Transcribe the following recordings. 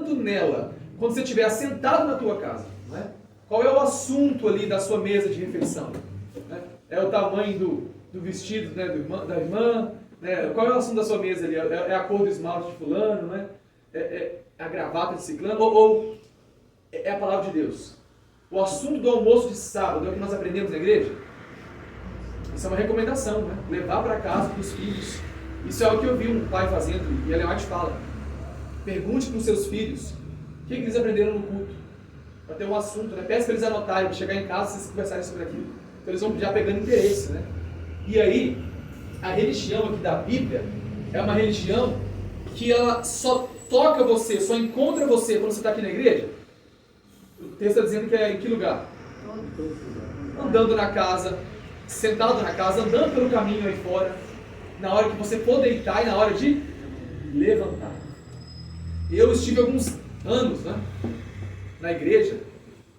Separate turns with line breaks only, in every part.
pensando nela quando você estiver assentado na tua casa? Né? Qual é o assunto ali da sua mesa de refeição? Né? É o tamanho do vestido, né, da irmã? Né? Qual é o assunto da sua mesa ali? É a cor do esmalte de fulano? Né? É a gravata de ciclano? Ou é a palavra de Deus? O assunto do almoço de sábado é o que nós aprendemos na igreja? Isso é uma recomendação, né? Levar para casa para os filhos. Isso é o que eu vi um pai fazendo, e Ellen White fala. Pergunte para os seus filhos o que eles aprenderam no culto. Para ter um assunto, né? Peça para eles anotarem, para chegar em casa e vocês conversarem sobre aquilo. Então eles vão já pegando interesse, né? E aí, a religião aqui da Bíblia é uma religião que ela só toca você, só encontra você quando você está aqui na igreja. O texto está dizendo que é em que lugar? Andando na casa, sentado na casa, andando pelo caminho aí fora, na hora que você for deitar e na hora de levantar. Eu estive alguns anos, né, na igreja,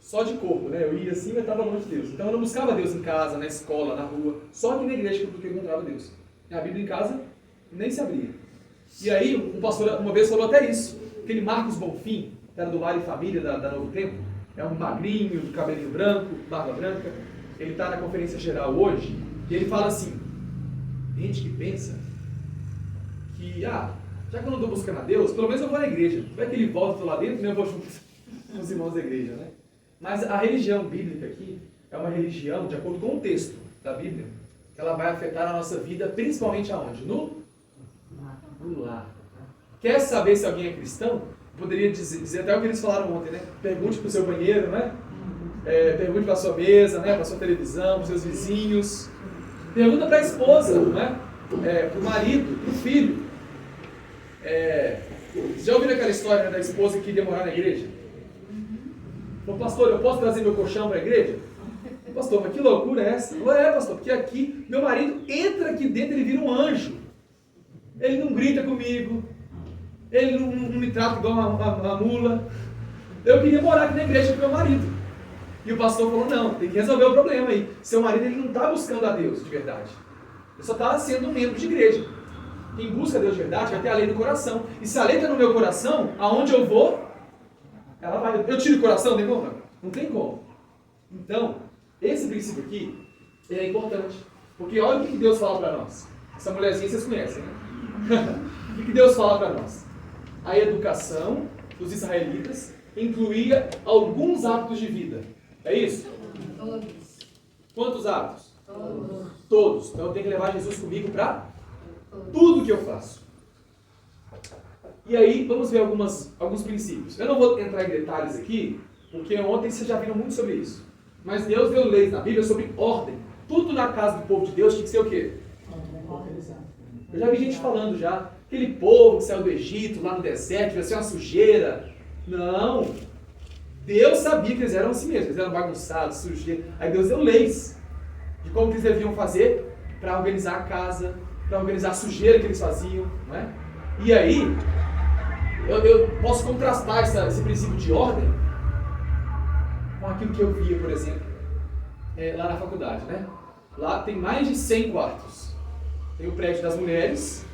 só de corpo, né? Eu ia assim, mas estava longe de Deus. Então eu não buscava Deus em casa, na escola, na rua, só aqui na igreja que eu encontrava Deus. A Bíblia em casa nem se abria. E aí, um pastor uma vez falou até isso. Aquele Marcos Bonfim, que era do Lar e Família da Novo Tempo, é um magrinho, de cabelinho branco, barba branca. Ele está na conferência geral hoje, e ele fala assim, gente que pensa que, já que eu não estou buscando a Deus, pelo menos eu vou na igreja. Vai que ele volta lá dentro, eu vou junto com os irmãos da igreja, né? Mas a religião bíblica aqui é uma religião, de acordo com o texto da Bíblia, que ela vai afetar a nossa vida, principalmente aonde? No lar. Quer saber se alguém é cristão? Poderia dizer até o que eles falaram ontem, né? Pergunte para o seu banheiro, né? Pergunte para a sua mesa, né? Para a sua televisão, para os seus vizinhos. Pergunta para a esposa, né? Para o marido, para o filho. Já ouviram aquela história, né, da esposa que queria morar na igreja? Falou, pastor, eu posso trazer meu colchão para a igreja? Pastor, mas que loucura é essa? Falou, pastor, porque aqui, meu marido entra aqui dentro, ele vira um anjo. Ele não grita comigo, ele não me trata igual uma mula. Eu queria morar aqui na igreja com meu marido. E o pastor falou, não, tem que resolver o problema aí. Seu marido ele não está buscando a Deus de verdade. Ele só está sendo um membro de igreja. Quem busca a Deus de verdade vai ter a lei no coração. E se a lei está no meu coração, aonde eu vou, ela vai. Eu tiro o coração, tem como? Não tem como. Então, esse princípio aqui é importante. Porque olha o que Deus fala para nós. Essa mulherzinha vocês conhecem, né? O que Deus fala para nós? A educação dos israelitas incluía alguns hábitos de vida. É isso?
Todos.
Quantos hábitos?
Todos.
Todos. Então eu tenho que levar Jesus comigo para tudo que eu faço. E aí, vamos ver alguns princípios. Eu não vou entrar em detalhes aqui, porque ontem vocês já viram muito sobre isso. Mas Deus deu leis na Bíblia sobre ordem. Tudo na casa do povo de Deus tinha que ser o quê? Organizado. Eu já vi gente falando já, aquele povo que saiu do Egito, lá no deserto, vai ser uma sujeira. Não. Deus sabia que eles eram assim mesmo, eles eram bagunçados, sujeira. Aí Deus deu leis de como que eles deviam fazer para organizar a casa, para organizar a sujeira que eles faziam, não é? E aí, eu posso contrastar esse princípio de ordem com aquilo que eu via, por exemplo, lá na faculdade, né? Lá tem mais de 100 quartos. Tem o prédio das mulheres,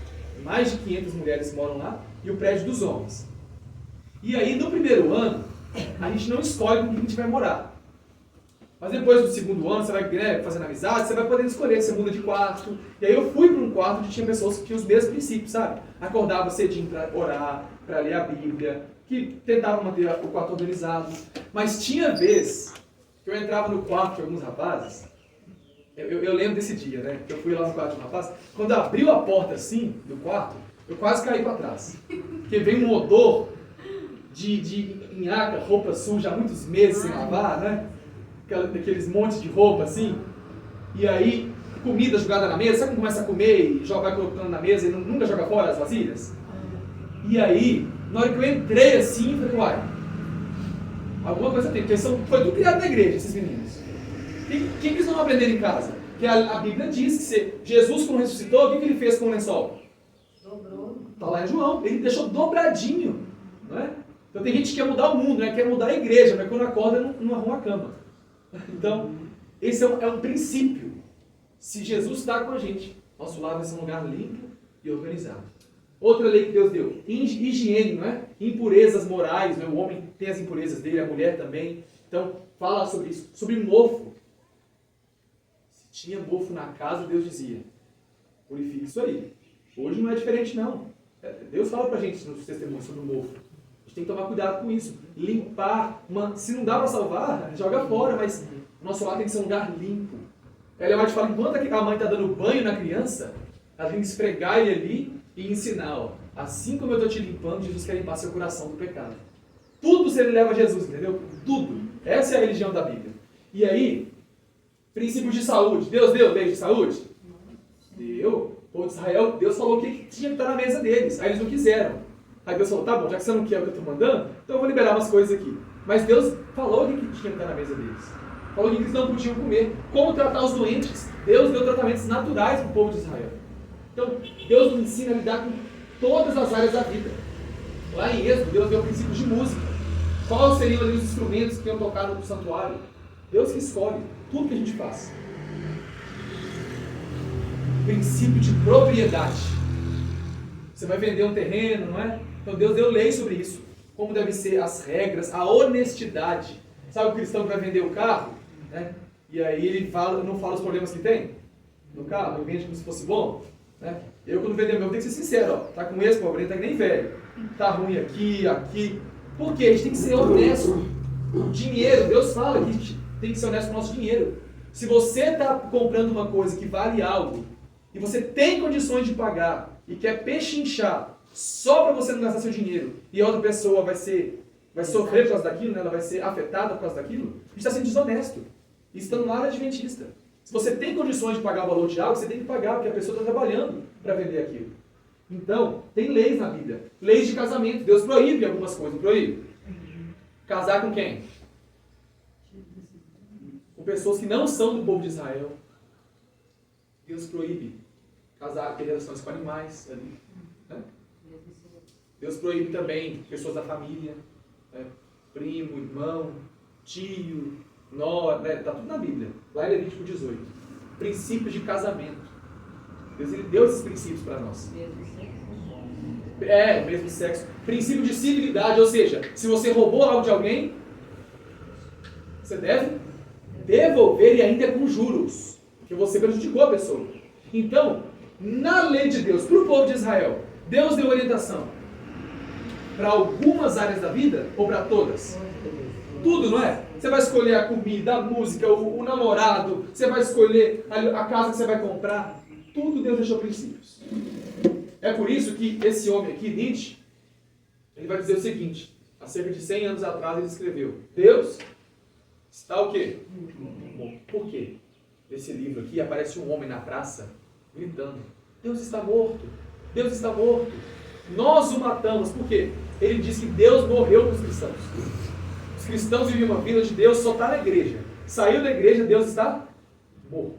mais de 500 mulheres moram lá, e o prédio dos homens. E aí, no primeiro ano, a gente não escolhe com quem a gente vai morar. Mas depois do segundo ano, você vai fazendo amizade, você vai poder escolher, você muda de quarto. E aí eu fui para um quarto onde tinha pessoas que tinham os mesmos princípios, sabe? Acordava cedinho para orar, para ler a Bíblia, que tentavam manter o quarto organizado. Mas tinha vez que eu entrava no quarto de alguns rapazes, eu lembro desse dia, né? Que eu fui lá no quarto de um rapaz, quando abriu a porta assim, do quarto, eu quase caí para trás. Porque veio um odor de nhaca, roupa suja há muitos meses sem lavar, né? Aqueles montes de roupa assim, e aí comida jogada na mesa, sabe quando começa a comer e vai colocando na mesa e nunca joga fora as vasilhas? E aí, na hora que eu entrei assim, eu falei, uai, alguma coisa tem, porque foi tudo criado na igreja, esses meninos. O que eles não aprenderam em casa? Porque a Bíblia diz que Jesus, quando ressuscitou, o que ele fez com o lençol?
Dobrou.
Está lá em João, ele deixou dobradinho, não é? Então tem gente que quer mudar o mundo, né? Quer mudar a igreja, mas quando acorda não arruma a cama. Então, esse é um princípio. Se Jesus está com a gente, nosso lar vai ser um lugar limpo e organizado. Outra lei que Deus deu, higiene, não é? Impurezas morais, não é? O homem tem as impurezas dele, a mulher também. Então, fala sobre isso. Sobre mofo. Se tinha mofo na casa, Deus dizia, purifique isso aí. Hoje não é diferente, não. Deus fala pra gente nos testemunhos sobre o mofo. A gente tem que tomar cuidado com isso. Limpar. Se não dá para salvar, joga fora, mas o nosso lar tem que ser um lugar limpo. Ela vai te falar, enquanto a mãe está dando banho na criança, ela tem que esfregar ele ali e ensinar, ó, assim como eu estou te limpando, Jesus quer limpar seu coração do pecado. Tudo você leva a Jesus, entendeu? Tudo. Essa é a religião da Bíblia. E aí, princípios de saúde. Deus deu lei de saúde? Deu. O povo de Israel, Deus falou que tinha que estar na mesa deles. Aí eles não quiseram. Aí Deus falou, tá bom, já que você não quer o que eu estou mandando, então eu vou liberar umas coisas aqui. Mas Deus falou o que tinha que estar na mesa deles. Falou que eles não podiam comer. Como tratar os doentes? Deus deu tratamentos naturais para o povo de Israel. Então, Deus nos ensina a lidar com todas as áreas da vida. Lá em Êxodo, Deus deu princípios de música. Quais seriam ali os instrumentos que iam tocar no santuário? Deus que escolhe tudo que a gente faz. Princípio de propriedade. Você vai vender um terreno, não é? Então Deus deu lei sobre isso. Como devem ser as regras, a honestidade. Sabe o cristão que vai vender o carro? Né? E aí ele não fala os problemas que tem no carro, ele vende como se fosse bom. Né? Eu, quando vender o meu, tenho que ser sincero. Ó, tá com esse problema, tá que nem velho. Tá ruim aqui, aqui. Por quê? A gente tem que ser honesto. O dinheiro, Deus fala que a gente tem que ser honesto com o nosso dinheiro. Se você está comprando uma coisa que vale algo, e você tem condições de pagar, e quer pechinchar só para você não gastar seu dinheiro, e a outra pessoa vai sofrer por causa daquilo, né? Ela vai ser afetada por causa daquilo, a gente está sendo desonesto. Isso está no lar adventista. Se você tem condições de pagar o valor de algo, você tem que pagar, porque a pessoa está trabalhando para vender aquilo. Então, tem leis na Bíblia. Leis de casamento. Deus proíbe algumas coisas, não proíbe? Casar com quem? Com pessoas que não são do povo de Israel. Deus proíbe casar, ter relações com animais ali. Né? Deus proíbe também pessoas da família, né? Primo, irmão, tio, nora, né? Está tudo na Bíblia. Lá em Levítico 18. Princípios de casamento. Deus ele deu esses princípios para nós. Mesmo sexo. Princípio de civilidade, ou seja, se você roubou algo de alguém, você deve devolver e ainda com juros, porque você prejudicou a pessoa. Então, na lei de Deus, para o povo de Israel, Deus deu orientação para algumas áreas da vida ou para todas? Tudo, não é? Você vai escolher a comida, a música, o namorado, você vai escolher a casa que você vai comprar. Tudo Deus deixou princípios. É por isso que esse homem aqui, Nietzsche, ele vai dizer o seguinte, há cerca de 100 anos atrás ele escreveu, Deus está o quê? Morto. Por quê? Nesse livro aqui aparece um homem na praça gritando, Deus está morto, Deus está morto. Nós o matamos, por quê? Ele diz que Deus morreu para os cristãos. Os cristãos vivem uma vida onde Deus só está na igreja. Saiu da igreja, Deus está morto.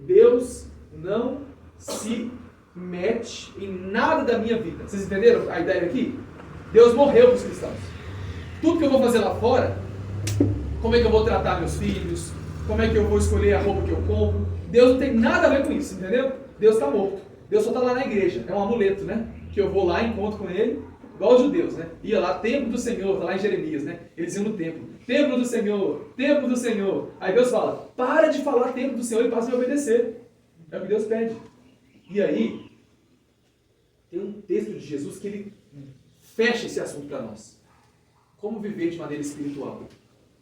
Deus não se mete em nada da minha vida. Vocês entenderam a ideia aqui? Deus morreu para os cristãos. Tudo que eu vou fazer lá fora, como é que eu vou tratar meus filhos, como é que eu vou escolher a roupa que eu compro, Deus não tem nada a ver com isso, entendeu? Deus está morto. Deus só está lá na igreja. É um amuleto, né? Que eu vou lá, encontro com ele, igual os judeus, né? Ia lá, templo do Senhor, está lá em Jeremias, né? Eles iam no templo. Templo do Senhor, templo do Senhor. Aí Deus fala, para de falar templo do Senhor e passa a me obedecer. É o que Deus pede. E aí, tem um texto de Jesus que ele fecha esse assunto para nós. Como viver de maneira espiritual?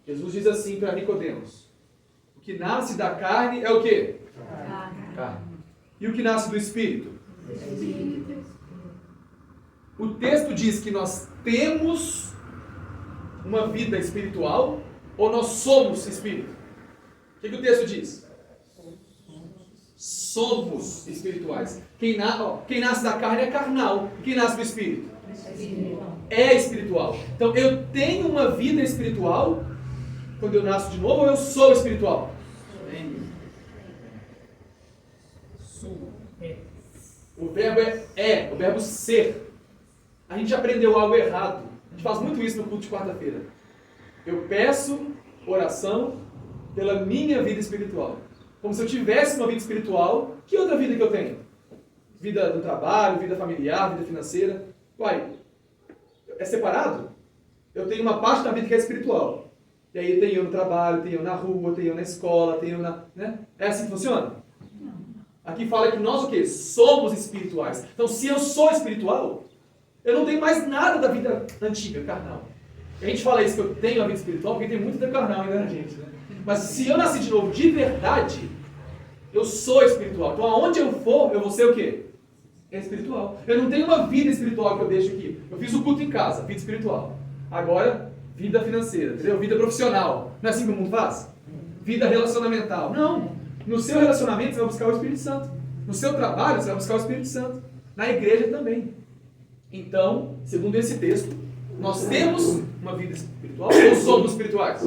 Jesus diz assim para Nicodemos, o que nasce da carne é o quê? Carne. E o que nasce do Espírito?
Espírito.
O texto diz que nós temos uma vida espiritual ou nós somos espírito? O que o texto diz? Somos espirituais. Quem nasce da carne é carnal. Quem nasce do Espírito? É espiritual. Então eu tenho uma vida espiritual quando eu nasço de novo ou eu sou espiritual? O verbo é, o verbo ser. A gente aprendeu algo errado. A gente faz muito isso no culto de quarta-feira. Eu peço oração pela minha vida espiritual. Como se eu tivesse uma vida espiritual. Que outra vida que eu tenho? Vida do trabalho, vida familiar, vida financeira. Uai, é separado? Eu tenho uma parte da vida que é espiritual. E aí tem eu no trabalho, tem eu na rua, tem eu na escola, tem eu na... Né? É assim que funciona? Aqui fala que nós o quê? Somos espirituais. Então se eu sou espiritual, eu não tenho mais nada da vida antiga, carnal. A gente fala isso que eu tenho a vida espiritual, porque tem muito da carnal ainda na gente, né? Mas se eu nasci de novo de verdade, eu sou espiritual. Então aonde eu for, eu vou ser o quê? Espiritual. Eu não tenho uma vida espiritual que eu deixo aqui. Eu fiz o culto em casa, vida espiritual. Agora, vida financeira, entendeu? Vida profissional. Não é assim que o mundo faz? Vida relacionamental. Não. No seu relacionamento você vai buscar o Espírito Santo. No seu trabalho você vai buscar o Espírito Santo. Na igreja também. Então, segundo esse texto, nós temos uma vida espiritual ou somos espirituais?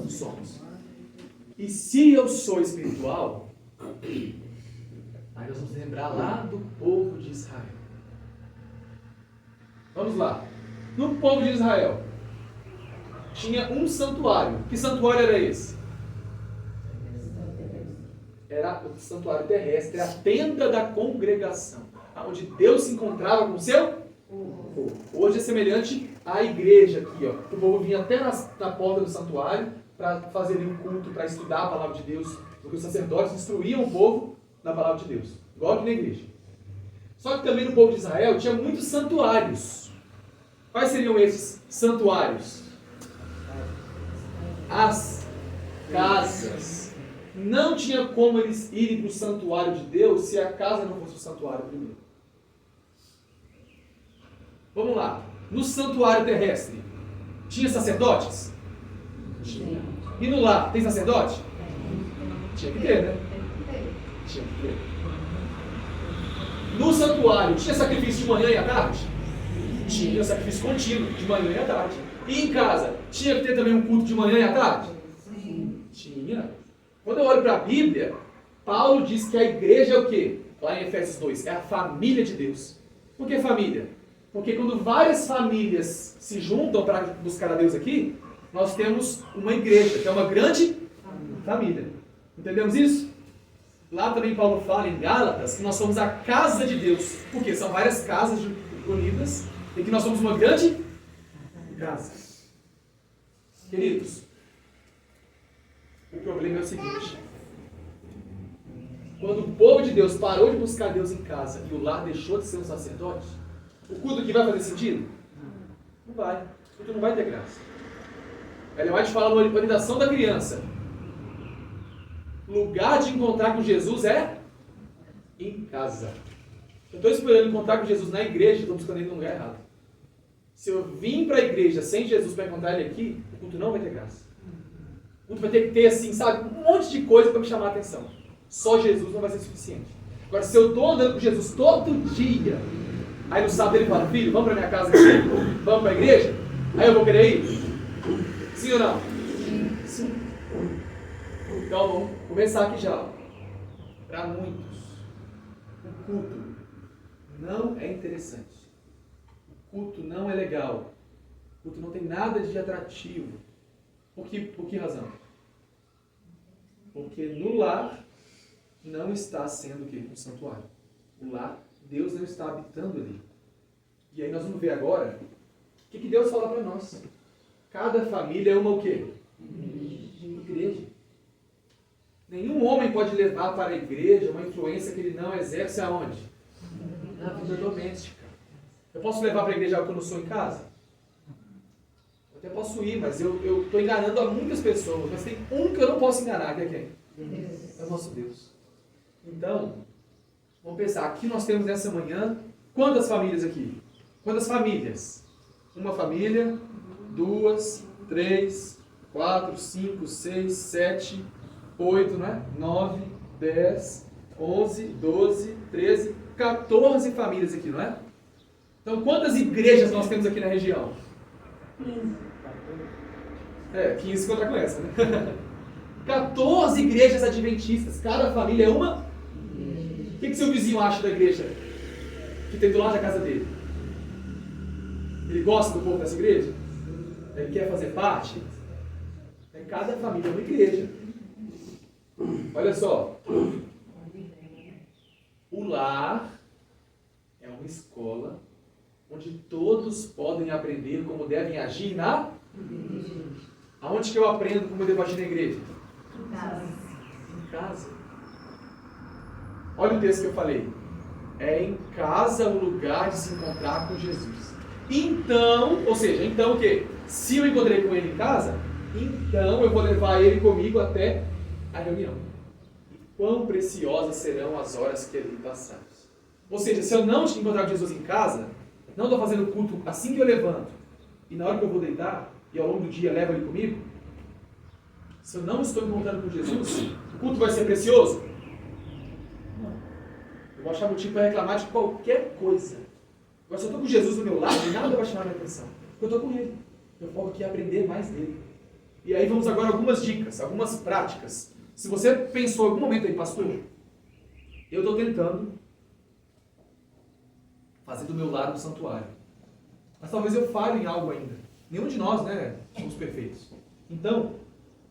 Somos. E se eu sou espiritual, aí nós vamos lembrar lá do povo de Israel. Vamos lá. No povo de Israel, tinha um santuário. Que santuário era esse? Era o santuário terrestre, a tenda da congregação, onde Deus se encontrava com o seu povo. Hoje é semelhante à igreja aqui, ó. O povo vinha até na porta do santuário para fazer um culto, para estudar a palavra de Deus, porque os sacerdotes instruíam o povo na palavra de Deus, igual aqui na igreja. Só que também no povo de Israel tinha muitos santuários. Quais seriam esses santuários? As casas. Não tinha como eles irem para o santuário de Deus se a casa não fosse o santuário primeiro. Vamos lá. No santuário terrestre, tinha sacerdotes? Tinha. E no lar, tem sacerdote? Tinha que ter, né? Tinha que ter. No santuário, tinha sacrifício de manhã e à tarde? Tinha sacrifício contínuo, de manhã e à tarde. E em casa, tinha que ter também um culto de manhã e à tarde? Tinha. Quando eu olho para a Bíblia, Paulo diz que a igreja é o quê? Lá em Efésios 2, é a família de Deus. Por que família? Porque quando várias famílias se juntam para buscar a Deus aqui, nós temos uma igreja, que é uma grande família. Entendemos isso? Lá também Paulo fala em Gálatas que nós somos a casa de Deus. Porque são várias casas unidas e que nós somos uma grande casa. Queridos, o problema é o seguinte: quando o povo de Deus parou de buscar Deus em casa e o lar deixou de ser um sacerdote, o culto aqui vai fazer sentido? Não vai. O culto não vai ter graça. Ellen White fala na orientação da criança: lugar de encontrar com Jesus é em casa. Eu estou esperando encontrar com Jesus na igreja, estou buscando ele no lugar errado. Se eu vim para a igreja sem Jesus para encontrar ele aqui, o culto não vai ter graça. O culto vai ter que ter, assim, sabe, um monte de coisa para me chamar a atenção. Só Jesus não vai ser suficiente. Agora, se eu estou andando com Jesus todo dia, aí no sábado ele fala: filho, vamos para minha casa aqui? Vamos para a igreja? Aí eu vou querer ir? Sim ou não? Sim. Então, vamos começar aqui já. Para muitos, o culto não é interessante. O culto não é legal. O culto não tem nada de atrativo. Por que razão? Porque no lar não está sendo o quê? Um santuário. O lar, Deus não está habitando ali. E aí nós vamos ver agora o que Deus fala para nós. Cada família é uma o quê? Igreja. Nenhum homem pode levar para a igreja uma influência que ele não exerce aonde? Na vida doméstica. Eu posso levar para a igreja quando eu sou em casa? Eu até posso ir, mas eu estou enganando a muitas pessoas. Mas tem um que eu não posso enganar, que é quem? É o nosso Deus. Então, vamos pensar, aqui nós temos nessa manhã, quantas famílias aqui? Quantas famílias? Uma família, 2, 3, 4, 5, 6, 7, 8, né? 9, 10, 11, 12, 13, 14 famílias aqui, não é? Então, quantas igrejas nós temos aqui na região? 15 contra com essa, né? 14 igrejas adventistas, cada família é uma. O que seu vizinho acha da igreja que tem do lado da casa dele? Ele gosta do povo dessa igreja? Ele quer fazer parte? Cada família é uma igreja. Olha só. O lar é uma escola onde todos podem aprender como devem agir na... Aonde que eu aprendo como eu devo agir na igreja? Em casa. Olha o texto que eu falei. É em casa o lugar de se encontrar com Jesus. Então, ou seja, então o quê? Se eu encontrei com ele em casa, então eu vou levar ele comigo até a reunião. Quão preciosas serão as horas que ali passarmos. Ou seja, se eu não encontrar com Jesus em casa, não estou fazendo culto assim que eu levanto, e na hora que eu vou deitar, e ao longo do dia levo ele comigo, se eu não estou encontrando com Jesus, o culto vai ser precioso? Não. Eu vou achar motivo para reclamar de qualquer coisa. Agora, se eu estou com Jesus do meu lado, nada vai chamar a minha atenção. Porque eu estou com ele. Eu foco aqui aprender mais dele. E aí vamos agora algumas dicas, algumas práticas. Se você pensou em algum momento aí, pastor, eu estou tentando fazer do meu lado um santuário. Mas talvez eu falhe em algo ainda. Nenhum de nós, né, somos perfeitos. Então,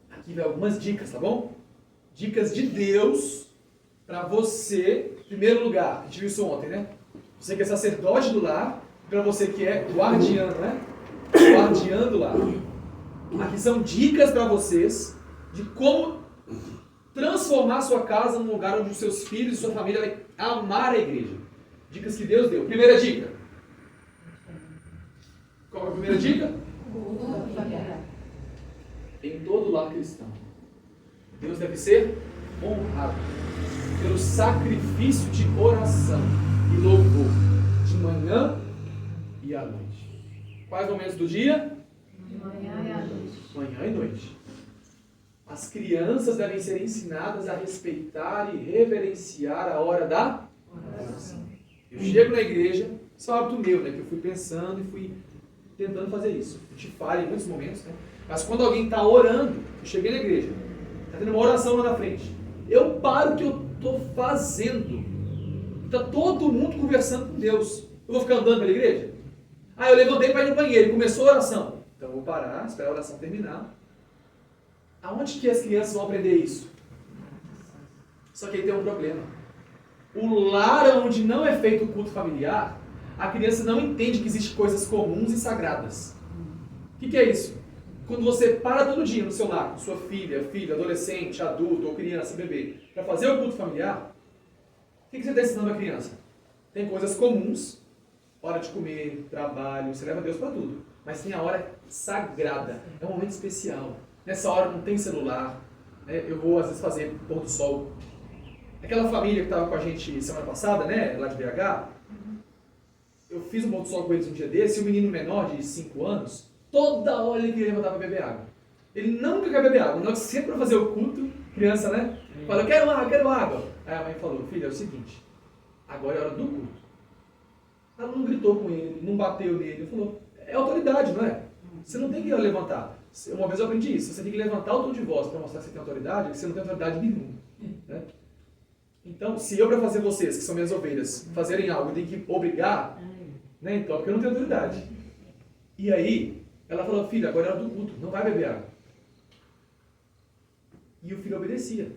aqui vai algumas dicas, tá bom? Dicas de Deus para você, em primeiro lugar. A gente viu isso ontem, né? Você que é sacerdote do lar, para você que é guardião, né? Guardião do lar. Aqui são dicas para vocês de como transformar sua casa num lugar onde os seus filhos e sua família vai amar a igreja. Dicas que Deus deu. Primeira dica. Qual é a primeira dica? Em todo lar cristão, Deus deve ser honrado pelo sacrifício de oração e louvor de manhã e à noite. Quais momentos do dia?
De manhã e à noite.
Manhã e noite. As crianças devem ser ensinadas a respeitar e reverenciar a hora da oração. Eu chego na igreja, isso é um hábito meu, né? Que eu fui pensando e fui tentando fazer isso. A gente falha em muitos momentos, né? Mas quando alguém está orando, eu cheguei na igreja, está tendo uma oração lá na frente, eu paro o que eu estou fazendo. Está todo mundo conversando com Deus. Eu vou ficar andando pela igreja? Eu levantei para ir no banheiro e começou a oração. Então eu vou parar, esperar a oração terminar. Aonde que as crianças vão aprender isso? Só que aí tem um problema. O lar onde não é feito o culto familiar, a criança não entende que existem coisas comuns e sagradas. O que é isso? Quando você para todo dia no seu lar, com sua filha, filho, adolescente, adulto ou criança, bebê, para fazer o culto familiar, o que você está ensinando a criança? Tem coisas comuns, hora de comer, trabalho, você leva Deus para tudo. Mas tem a hora sagrada, é um momento especial. Nessa hora não tem celular, né? Eu vou às vezes fazer pôr do sol. Aquela família que estava com a gente semana passada, né, lá de BH, eu fiz um pôr do sol com eles um dia desse, e um menino menor de 5 anos, toda hora ele queria levantar para beber água. Ele nunca quer beber água, não sempre para fazer o culto, criança, né? Fala, eu quero água. Aí a mãe falou, filho, é o seguinte, agora é hora do culto. Ela não gritou com ele, não bateu nele, falou, é autoridade, não é? Você não tem que levantar. Uma vez eu aprendi isso, você tem que levantar o tom de voz para mostrar que você tem autoridade, que você não tem autoridade nenhuma. Né? Então, se eu para fazer vocês, que são minhas ovelhas, fazerem algo, eu tenho que obrigar, né? Então, porque eu não tenho autoridade. E aí, ela falou, filho, agora é hora do culto, não vai beber água. E o filho obedecia.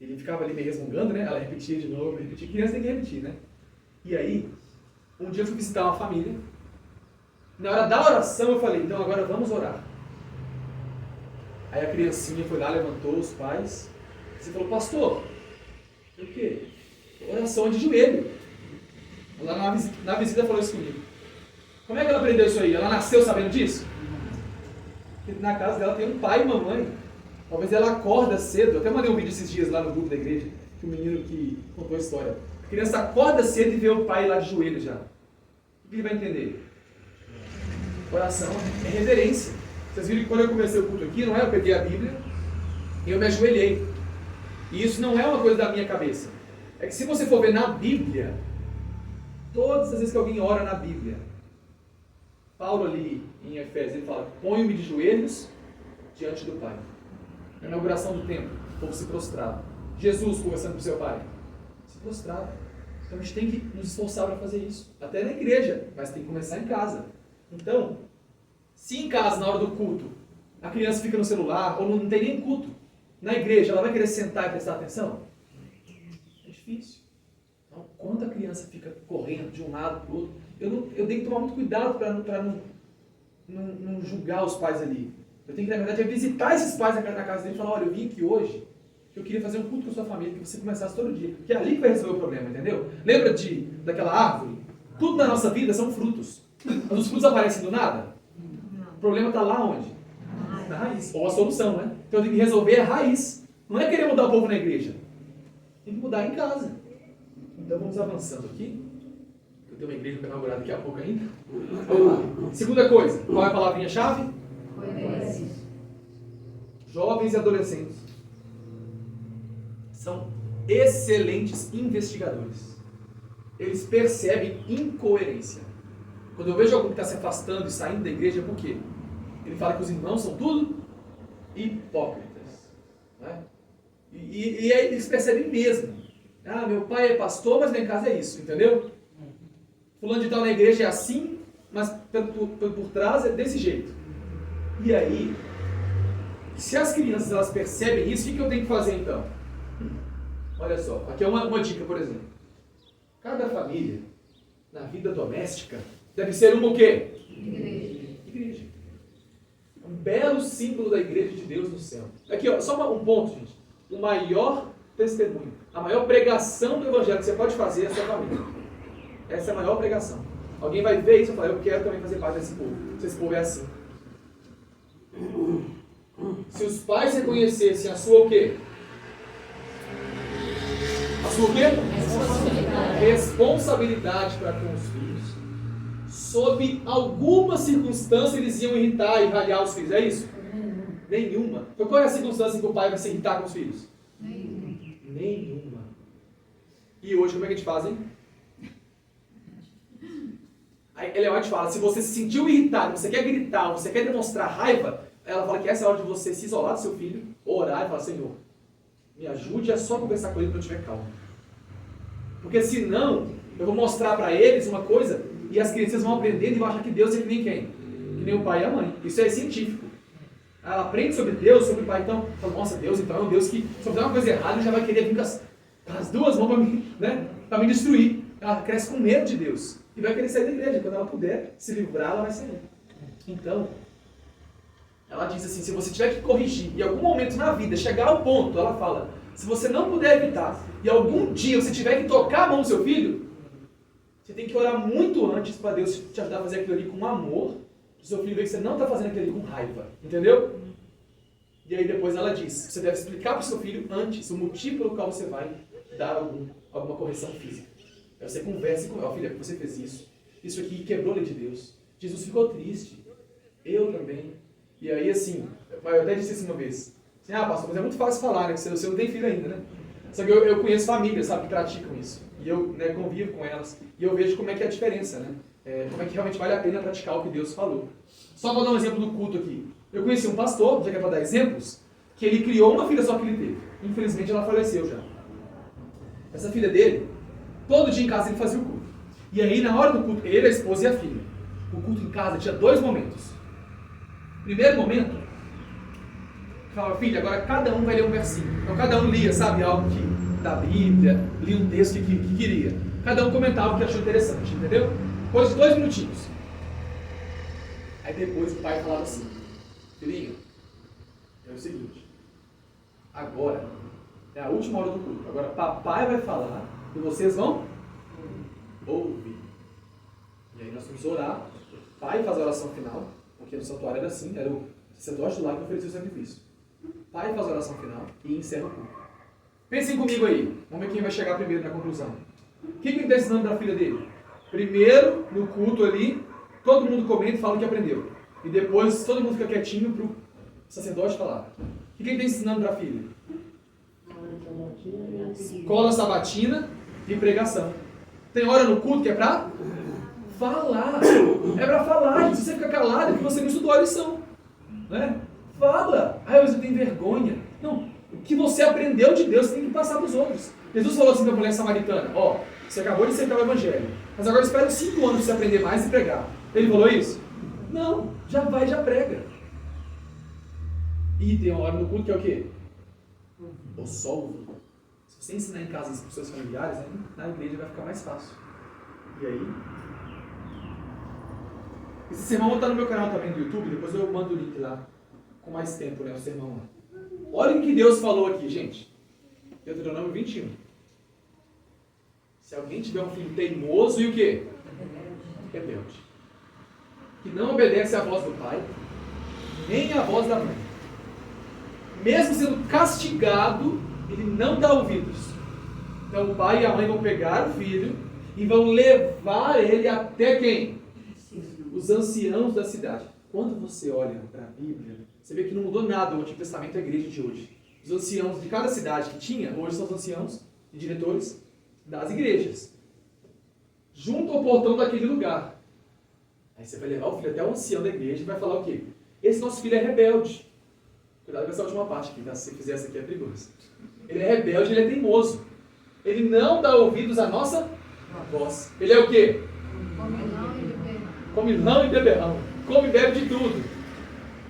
Ele ficava ali meio resmungando, né? Ela repetia de novo, repetia. Criança tem que repetir, né? E aí, um dia eu fui visitar uma família. Na hora da oração eu falei, então agora vamos orar. Aí a criancinha foi lá, levantou os pais. Você falou, pastor, o quê? Oração de joelho. Ela na visita falou isso comigo. Como é que ela aprendeu isso aí? Ela nasceu sabendo disso? Porque na casa dela tem um pai e mamãe. Talvez ela acorda cedo. Eu até mandei um vídeo esses dias lá no grupo da igreja, que o menino que contou a história. A criança acorda cedo e vê o pai lá de joelho já. O que ele vai entender? Oração é reverência. Vocês viram que quando eu comecei o culto aqui, não é? Eu peguei a Bíblia e eu me ajoelhei. E isso não é uma coisa da minha cabeça. É que se você for ver na Bíblia, todas as vezes que alguém ora na Bíblia, Paulo ali em Efésios, ele fala, ponho-me de joelhos diante do Pai. Na inauguração do templo, o povo se prostrava. Jesus conversando com seu Pai, se prostrava. Então a gente tem que nos esforçar para fazer isso. Até na igreja, mas tem que começar em casa. Então, se em casa, na hora do culto, a criança fica no celular, ou não tem nem culto, na igreja, ela vai querer sentar e prestar atenção? É difícil. Então, Quando a criança fica correndo de um lado para o outro, eu tenho que tomar muito cuidado para não julgar os pais ali. Eu tenho que, na verdade, visitar esses pais na casa deles e falar, olha, eu vim aqui hoje, que eu queria fazer um culto com a sua família, que você começasse todo dia. Que é ali que vai resolver o problema, entendeu? Lembra daquela árvore? Tudo na nossa vida são frutos. Mas os frutos aparecem do nada? O problema está lá onde? Na raiz. Ou a solução, né? Então eu tenho que resolver a raiz. Não é querer mudar o povo na igreja. Tem que mudar em casa. Então vamos avançando aqui. Eu tenho uma igreja para inaugurar daqui a pouco ainda. Vamos lá. Segunda coisa. Qual é a palavrinha-chave?
Coerência.
Jovens e adolescentes são excelentes investigadores. Eles percebem incoerência. Quando eu vejo alguém que está se afastando e saindo da igreja, por quê? Ele fala que os irmãos são tudo hipócritas. Né? E aí eles percebem mesmo. Ah, meu pai é pastor, mas lá em casa é isso, entendeu? Fulano de tal na igreja é assim, mas por trás é desse jeito. E aí, se as crianças elas percebem isso, o que eu tenho que fazer então? Olha só, aqui é uma dica, por exemplo. Cada família, na vida doméstica, deve ser uma o quê? Igreja. Um belo símbolo da igreja de Deus no céu. Aqui, ó, só um ponto, gente. O maior testemunho, a maior pregação do evangelho que você pode fazer é a sua família. Essa é a maior pregação. Alguém vai ver isso e falar, eu quero também fazer parte desse povo. Se esse povo é assim. Se os pais reconhecessem a sua o quê? A sua o quê? Responsabilidade para com os filhos. Sob alguma circunstância eles iam irritar e ralhar os filhos. É isso? Nenhuma. Então qual é a circunstância em que o pai vai se irritar com os filhos? Nenhuma. E hoje como é que a gente faz, hein? Aí Ellen White fala, se você se sentiu irritado, você quer gritar, você quer demonstrar raiva, ela fala que essa é a hora de você se isolar do seu filho, orar e falar, Senhor, me ajude a só conversar com ele quando eu estiver calmo. Porque senão, eu vou mostrar para eles uma coisa e as crianças vão aprendendo e vão achar que Deus é que nem quem? Que nem o pai e a mãe. Isso é científico. Ela aprende sobre Deus, sobre o pai, então, fala, nossa, Deus então é um Deus que, se eu fizer uma coisa errada, ele já vai querer vir com as duas mãos para mim, né? Para me destruir. Ela cresce com medo de Deus. E vai querer sair da igreja. Quando ela puder se livrar, ela vai sair. Então, ela diz assim, se você tiver que corrigir, em algum momento na vida, chegar ao ponto, ela fala, se você não puder evitar, e algum dia você tiver que tocar a mão do seu filho, você tem que orar muito antes para Deus te ajudar a fazer aquilo ali com amor, para o seu filho ver que você não está fazendo aquilo ali com raiva. Entendeu? E aí depois ela diz, você deve explicar para o seu filho antes o motivo pelo qual você vai dar alguma correção física. Aí você conversa com ela, filha, você fez isso aqui quebrou a lei de Deus. Jesus ficou triste. Eu também. E aí assim, eu até disse isso uma vez. Assim, pastor, mas é muito fácil falar, né? Que você não tem filho ainda, né? Só que eu conheço famílias, sabe, que praticam isso. E eu convivo com elas. E eu vejo como é que é a diferença, né? Como é que realmente vale a pena praticar o que Deus falou. Só vou dar um exemplo do culto aqui. Eu conheci um pastor, já que é para dar exemplos, que ele criou uma filha só que ele teve. Infelizmente ela faleceu já. Essa filha dele, todo dia em casa ele fazia o culto. E aí na hora do culto, ele, a esposa e a filha. O culto em casa tinha 2 momentos. Primeiro momento, falava, filha, agora cada um vai ler um versículo. Então cada um lia, sabe, algo da Bíblia, lia um texto que queria. Cada um comentava o que achou interessante, entendeu? Depois de 2 minutinhos. Aí depois o pai falava assim, filhinho, é o seguinte, agora é a última hora do culto. Agora papai vai falar e vocês vão ouvir. E aí nós vamos orar. O pai faz a oração final, porque no santuário era assim, era o sacerdote do lado que oferecia o sacrifício. O pai faz a oração final e encerra o culto. Pensem comigo aí, vamos ver quem vai chegar primeiro na conclusão. O que ele está ensinando para a filha dele? Primeiro, no culto ali, todo mundo comenta e fala o que aprendeu. E depois todo mundo fica quietinho para o sacerdote falar. O que ele está ensinando para a filha? Escola sabatina e pregação. Tem hora no culto que é para falar. É para falar, gente. Se você ficar calado é que você não estudou a lição. Né? Fala. Mas eu tenho vergonha. Não. O que você aprendeu de Deus, você tem que passar para os outros. Jesus falou assim para a mulher samaritana, você acabou de aceitar o evangelho, mas agora espera 5 anos para você aprender mais e pregar. Ele falou isso? Não. Já vai, já prega. E tem uma hora no culto que é o quê? Ou só ouvir. Se você ensinar em casa isso para os seus familiares, aí na igreja vai ficar mais fácil. E aí? Esse sermão está no meu canal também do YouTube, depois eu mando o link lá com mais tempo, né? O sermão lá. Olha o que Deus falou aqui, gente. Deuteronômio 21. Se alguém tiver um filho teimoso e o quê? Rebelde. Que não obedece à voz do pai, nem à voz da mãe. Mesmo sendo castigado, ele não dá ouvidos. Então o pai e a mãe vão pegar o filho e vão levar ele até quem? Os anciãos da cidade. Quando você olha para a Bíblia, você vê que não mudou nada o Antigo Testamento da igreja de hoje. Os anciãos de cada cidade que tinha, hoje são os anciãos e diretores das igrejas. Junto ao portão daquele lugar. Aí você vai levar o filho até o ancião da igreja e vai falar o quê? Esse nosso filho é rebelde. Cuidado com essa última parte aqui, tá? Se você fizer essa aqui é perigoso. Ele é rebelde, ele é teimoso. Ele não dá ouvidos à nossa voz. Ele é o quê? Comilão e beberrão. Come e bebe de tudo.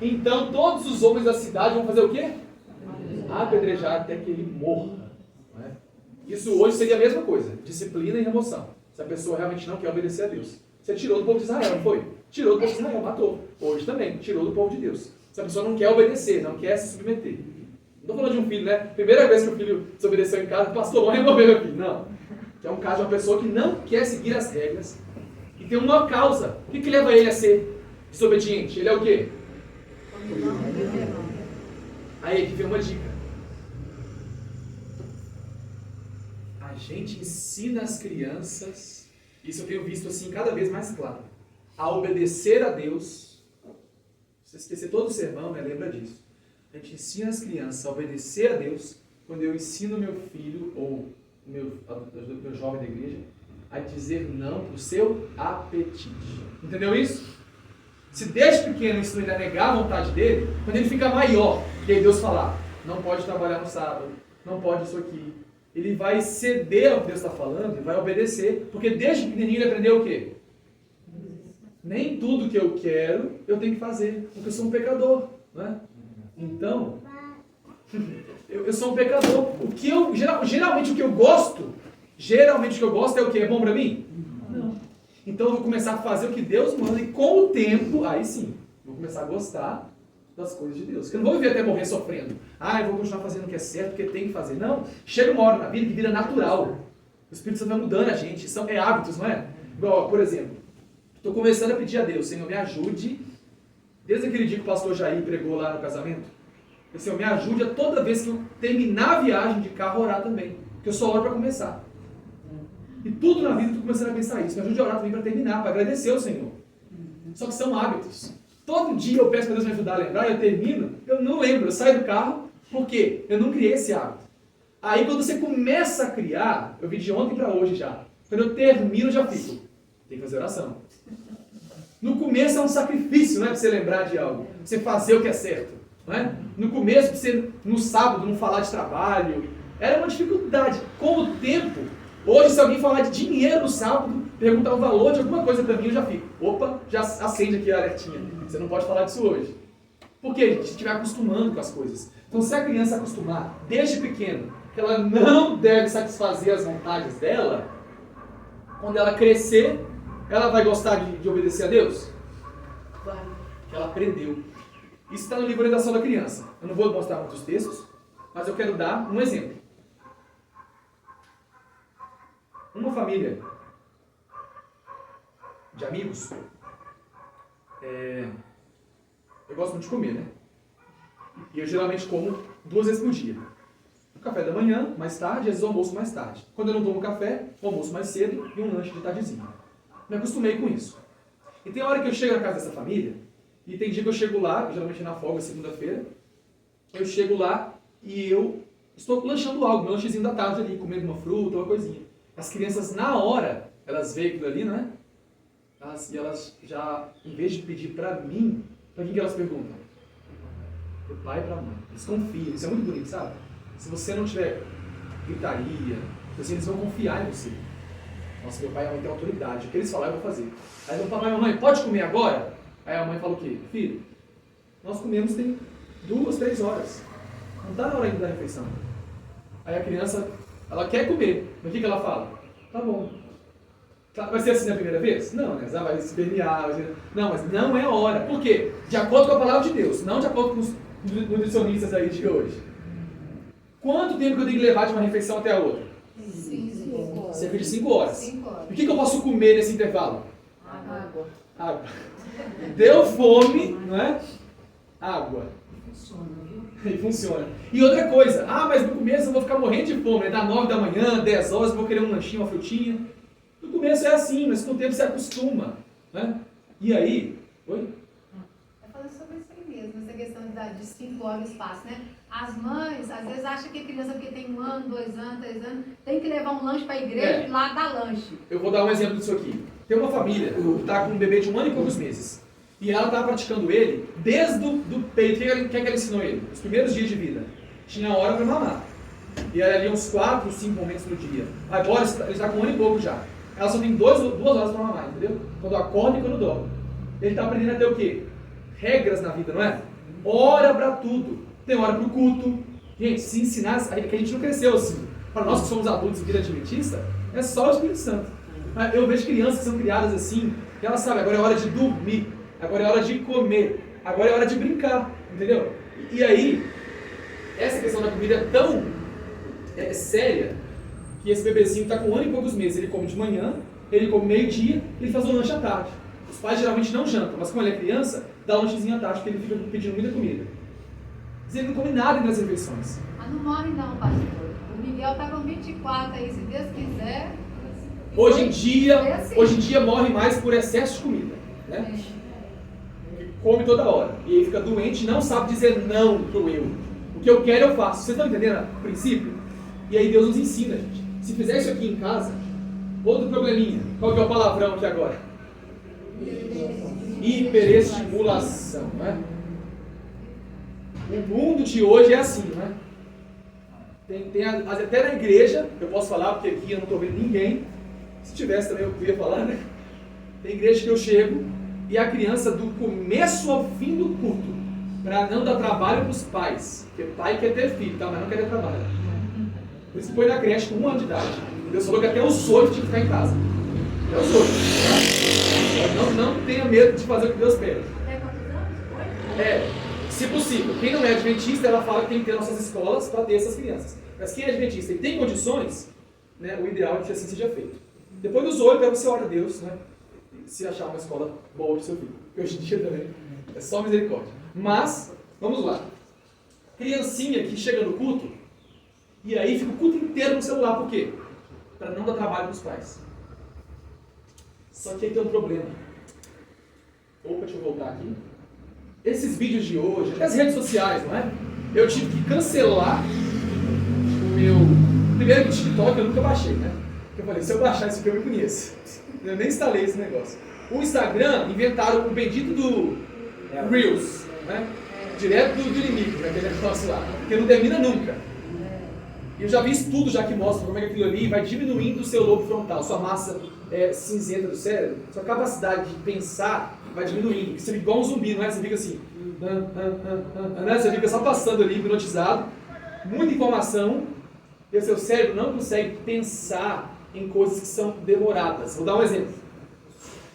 Então todos os homens da cidade vão fazer o quê? Apedrejar até que ele morra. Não é? Isso hoje seria a mesma coisa. Disciplina e remoção. Se a pessoa realmente não quer obedecer a Deus. Você tirou do povo de Israel, não foi? Tirou do povo de Israel, matou. Hoje também, tirou do povo de Deus. Se a pessoa não quer obedecer, não quer se submeter. Não estou falando de um filho, né? Primeira vez que o filho desobedeceu em casa, o pastor vai remover meu filho. Não. É um caso de uma pessoa que não quer seguir as regras e tem uma causa. O que leva ele a ser desobediente? Ele é o quê? Aí aqui vem uma dica. A gente ensina as crianças, isso eu tenho visto assim cada vez mais claro, a obedecer a Deus. Se você esquecer todo o sermão, né, lembra disso. A gente ensina as crianças a obedecer a Deus quando eu ensino meu filho ou meu jovem da igreja a dizer não para o seu apetite. Entendeu isso? Se desde pequeno isso ele a negar a vontade dele, quando ele fica maior, e aí Deus falar, não pode trabalhar no sábado, não pode isso aqui, ele vai ceder ao que Deus está falando e vai obedecer, porque desde pequenininho ele aprendeu o quê? Nem tudo que eu quero eu tenho que fazer, porque eu sou um pecador, não é? Então, eu sou um pecador. O que eu geralmente o que eu gosto é o que é bom para mim? Não. Então eu vou começar a fazer o que Deus manda e com o tempo, aí sim, vou começar a gostar das coisas de Deus. Eu não vou viver até morrer sofrendo. Eu vou continuar fazendo o que é certo porque tem que fazer. Não. Chega uma hora na vida que vira natural. O Espírito Santo vai mudando a gente. É hábitos, não é? Igual, por exemplo, estou começando a pedir a Deus, Senhor, me ajude. Desde aquele dia que o pastor Jair pregou lá no casamento, Senhor, me ajude a toda vez que eu terminar a viagem de carro orar também. Porque eu só oro para começar. E tudo na vida eu estou começando a pensar isso. Me ajude a orar também para terminar, para agradecer ao Senhor. Só que são hábitos. Todo dia eu peço para Deus me ajudar a lembrar, eu termino, eu não lembro, eu saio do carro, por quê? Eu não criei esse hábito. Aí quando você começa a criar, eu vi de ontem para hoje já, quando eu termino eu já fico, tem que fazer oração. No começo é um sacrifício, não é? Para você lembrar de algo, pra você fazer o que é certo. Não é? No começo, para você no sábado não falar de trabalho, era uma dificuldade. Com o tempo, hoje se alguém falar de dinheiro no sábado, perguntar o valor de alguma coisa para mim, eu já fico, opa, já acende aqui a alertinha. Você não pode falar disso hoje. Por quê? A gente estiver acostumando com as coisas. Então se a criança acostumar, desde pequeno, que ela não deve satisfazer as vontades dela, quando ela crescer, ela vai gostar de obedecer a Deus? Vai. Que ela aprendeu. Isso está no livro Orientação da Criança. Eu não vou mostrar muitos textos, mas eu quero dar um exemplo. Uma família de amigos, eu gosto muito de comer, né? E eu geralmente como 2 vezes por dia. O café da manhã, mais tarde, às vezes o almoço mais tarde. Quando eu não tomo café, o almoço mais cedo e um lanche de tardezinha. Me acostumei com isso. E tem hora que eu chego na casa dessa família, e tem dia que eu chego lá, geralmente na folga, segunda-feira, eu chego lá e eu estou lanchando algo, meu lanchezinho da tarde ali, comendo uma fruta, uma coisinha. As crianças, na hora, elas veem aquilo ali, né? E elas já, em vez de pedir para mim, para quem que elas perguntam? Para o pai e para a mãe. Eles confiam, isso é muito bonito, sabe? Se você não tiver gritaria, assim, eles vão confiar em você. Nossa, meu pai e a mãe têm autoridade, o que eles falarem eu vou fazer. Aí eu vou falar, mamãe, pode comer agora? Aí a mãe fala o quê? Filho, nós comemos tem 2, 3 horas. Não está na hora ainda da refeição. Aí a criança Ela quer comer. Mas o que ela fala? Tá bom. Vai ser assim na primeira vez? Não, né? Vai espernear. Não, mas não é a hora. Por quê? De acordo com a palavra de Deus, não de acordo com os nutricionistas aí de hoje. Quanto tempo que eu tenho que levar de uma refeição até a outra?
5 horas.
Cerca de 5 horas.
5 horas.
E o que eu posso comer nesse intervalo?
Água.
Água. Deu fome, não é? Água.
Funciona, viu?
E funciona. E outra coisa, mas no começo eu vou ficar morrendo de fome, né? Dá 9 da manhã, 10 horas, eu vou querer um lanchinho, uma frutinha. No começo é assim, mas com o tempo você acostuma, né? E aí... Oi?
É falando sobre isso aí mesmo, essa questão de 5 horas de espaço, né? As mães, às vezes, acham que a criança, porque tem 1 ano, 2 anos, 3 anos, tem que levar um lanche para a igreja e lá dá lanche.
Eu vou dar um exemplo disso aqui. Tem uma família que está com um bebê de 1 ano e poucos meses. E ela está praticando ele desde do peito. O que é que ela ensinou ele? Os primeiros dias de vida. Tinha hora para mamar. E era ali uns 4, 5 momentos no dia. Agora ele está com 1 ano e pouco já. Ela só tem 2 horas para mamar, entendeu? Quando acorda e quando dorme. Ele está aprendendo a ter o quê? Regras na vida, não é? Hora para tudo. Tem hora para o culto. Gente, se ensinar, que a gente não cresceu assim. Para nós que somos adultos e vida adventista, é só o Espírito Santo. Eu vejo crianças que são criadas assim, que elas sabem, agora é hora de dormir, agora é hora de comer, agora é hora de brincar, entendeu? E aí, essa questão da comida é tão séria, que esse bebezinho está com 1 ano e poucos meses, ele come de manhã, ele come meio-dia, ele faz um lanche à tarde. Os pais geralmente não jantam, mas como ele é criança, dá um lanchezinho à tarde, porque ele fica pedindo muita comida. Mas ele não come nada nas refeições.
Mas não morre não, pastor. O Miguel está com 24 aí, se Deus quiser.
Hoje em dia morre mais por excesso de comida, né? Come toda hora. E aí fica doente e não sabe dizer não pro eu. O que eu quero eu faço. Vocês estão entendendo o princípio? E aí Deus nos ensina, gente. Se fizer isso aqui em casa, outro probleminha. Qual que é o palavrão aqui agora? Hiperestimulação, né? O mundo de hoje é assim, né? Até na igreja, eu posso falar porque aqui eu não estou vendo ninguém. Se tivesse também eu podia falar, né? Tem igreja que eu chego e a criança do começo ao fim do culto, para não dar trabalho para os pais, porque pai quer ter filho, tá? Mas não quer ter trabalho. Por isso põe na creche com 1 ano de idade. Deus falou que até os 8 tinha que ficar em casa. Até os 8. Tá? Não tenha medo de fazer o que Deus pede.
Até quantos anos?
Se possível. Quem não é adventista, ela fala que tem que ter nossas escolas para ter essas crianças. Mas quem é adventista e tem condições, né, o ideal é que assim seja feito. Depois dos 8, aí você ora a Deus, né? Se achar uma escola boa para o seu filho. Porque hoje em dia também é só misericórdia. Mas, vamos lá. Criancinha que chega no culto, e aí fica o culto inteiro no celular. Por quê? Para não dar trabalho para os pais. Só que aí tem um problema. Opa, deixa eu voltar aqui. Esses vídeos de hoje, até as redes sociais, não é? Eu tive que cancelar o meu... Primeiro que o TikTok eu nunca baixei, né? Eu falei, se eu baixar isso aqui eu me conheço. Eu nem instalei esse negócio. O Instagram inventaram o bendito do Reels, né? Direto do inimigo, né? Aquele negócio lá. Que não termina nunca. E eu já vi estudo já que mostra como é que aquilo ali vai diminuindo o seu lobo frontal, sua massa cinzenta do cérebro, sua capacidade de pensar vai diminuindo. Você fica igual um zumbi, não é? Você fica assim, né? Você fica só passando ali, hipnotizado, muita informação, e o seu cérebro não consegue pensar em coisas que são demoradas. Vou dar um exemplo.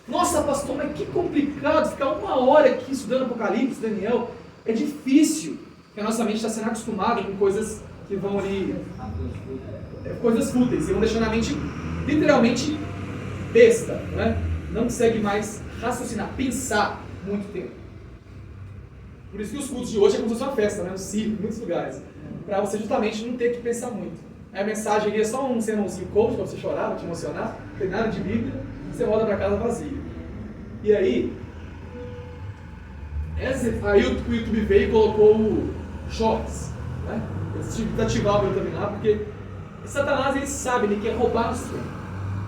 Nossa, pastor, mas que complicado ficar 1 hora aqui estudando Apocalipse, Daniel. É difícil, porque a nossa mente está sendo acostumada com coisas que vão ali, coisas fúteis, e vão deixando a mente literalmente besta, né? Não consegue mais raciocinar, pensar muito tempo. Por isso que os cultos de hoje é como se fosse uma festa, né? Um circo, em muitos lugares, para você justamente não ter que pensar muito. A mensagem ali é só um sermãozinho coach para você chorar, para te emocionar, não tem nada de Bíblia, você volta para casa vazio. E aí, aí o YouTube veio e colocou o shorts, né? Esse tipo de ativar o também lá, porque Satanás ele sabe, ele quer roubar o seu.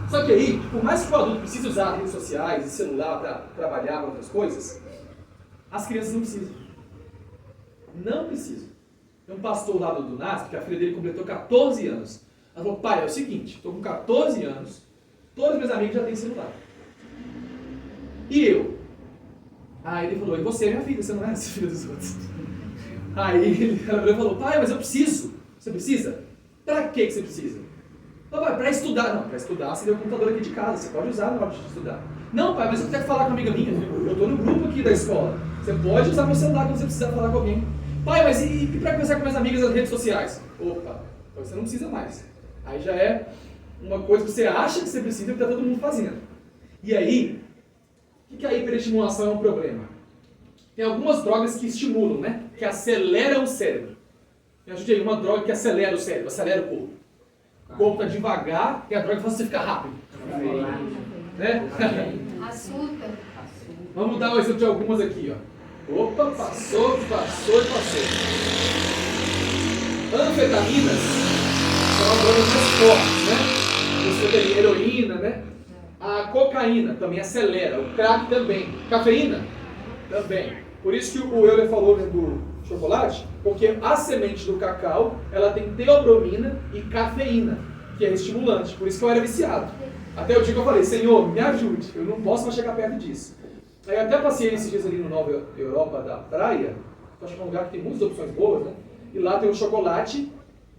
Só que aí, por mais que o adulto precise usar redes sociais e celular para trabalhar com outras coisas, as crianças não precisam. Não precisam. Tem um pastor lá do NASP, que a filha dele completou 14 anos. Ela falou, pai, é o seguinte, estou com 14 anos, todos meus amigos já têm celular. E eu? Aí ele falou, e você é minha filha, você não é essa filha dos outros. Aí ela falou, pai, mas eu preciso. Você precisa? Para que você precisa? Não, pai, para estudar. Não, para estudar você tem o computador aqui de casa, você pode usar na hora de estudar. Não, pai, mas eu quero falar com uma amiga minha, eu estou no grupo aqui da escola. Você pode usar meu celular quando você precisar falar com alguém. Pai, mas e para conversar com minhas amigas nas redes sociais? Opa, então você não precisa mais. Aí já é uma coisa que você acha que você precisa e que está todo mundo fazendo. E aí, o que a hiperestimulação é um problema? Tem algumas drogas que estimulam, né? Que aceleram o cérebro. Me ajude aí, uma droga que acelera o cérebro, acelera o corpo. O corpo está devagar e a droga faz você ficar rápido. Né?
Açúcar.
Vamos dar um exemplo de algumas aqui, ó. Opa, passou. Anfetaminas são as drogas mais fortes, né? Você tem heroína, né? A cocaína também acelera, o crack também. Cafeína? Também. Por isso que o Euler falou, né, do chocolate, porque a semente do cacau, ela tem teobromina e cafeína, que é estimulante. Por isso que eu era viciado. Até o dia que eu falei, Senhor, me ajude, eu não posso mais chegar perto disso. Aí eu até passei esses dias ali no Nova Europa da praia, acho que é um lugar que tem muitas opções boas, né? E lá tem um chocolate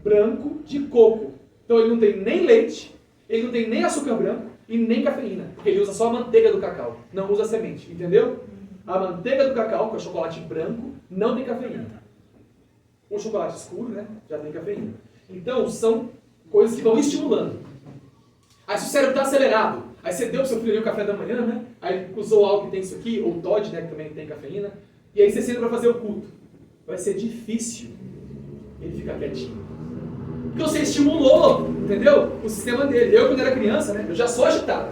branco de coco. Então ele não tem nem leite, ele não tem nem açúcar branco e nem cafeína, porque ele usa só a manteiga do cacau, não usa a semente, entendeu? A manteiga do cacau, que é o chocolate branco, não tem cafeína. O chocolate escuro, né, já tem cafeína. Então, são coisas que vão estimulando. Aí se o cérebro está acelerado, aí você deu para o seu filho ali o café da manhã, né? Aí usou algo que tem isso aqui, ou Todd, né, que também tem cafeína, e aí você senta para fazer o culto. Vai ser difícil ele ficar quietinho. Porque você estimulou, entendeu? O sistema dele. Eu, quando era criança, né, eu já sou agitado.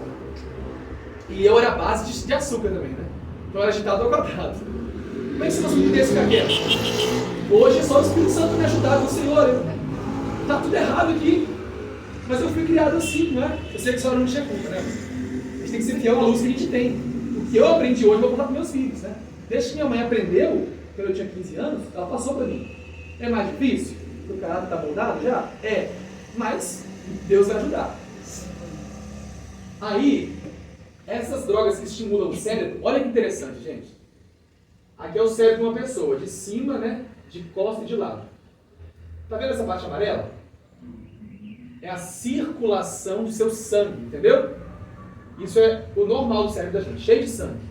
E eu era a base de açúcar também, né? Então eu era agitado ao quadrado. Como é que você conseguiu ficar quieto? Hoje é só o Espírito Santo me ajudar, o Senhor. Tá tudo errado aqui. Mas eu fui criado assim, não é? Eu sei que a senhora não tinha culpa, né? A gente tem que ser fiel à luz que a gente tem. O que eu aprendi hoje, eu vou contar para meus filhos, né? Desde que minha mãe aprendeu, quando eu tinha 15 anos, ela passou para mim. É mais difícil? O caráter está moldado já? É. Mas Deus vai ajudar. Aí, essas drogas que estimulam o cérebro, olha que interessante, gente. Aqui é o cérebro de uma pessoa, de cima, né? De costa e de lado. Tá vendo essa parte amarela? É a circulação do seu sangue, entendeu? Isso é o normal do cérebro da gente, cheio de sangue.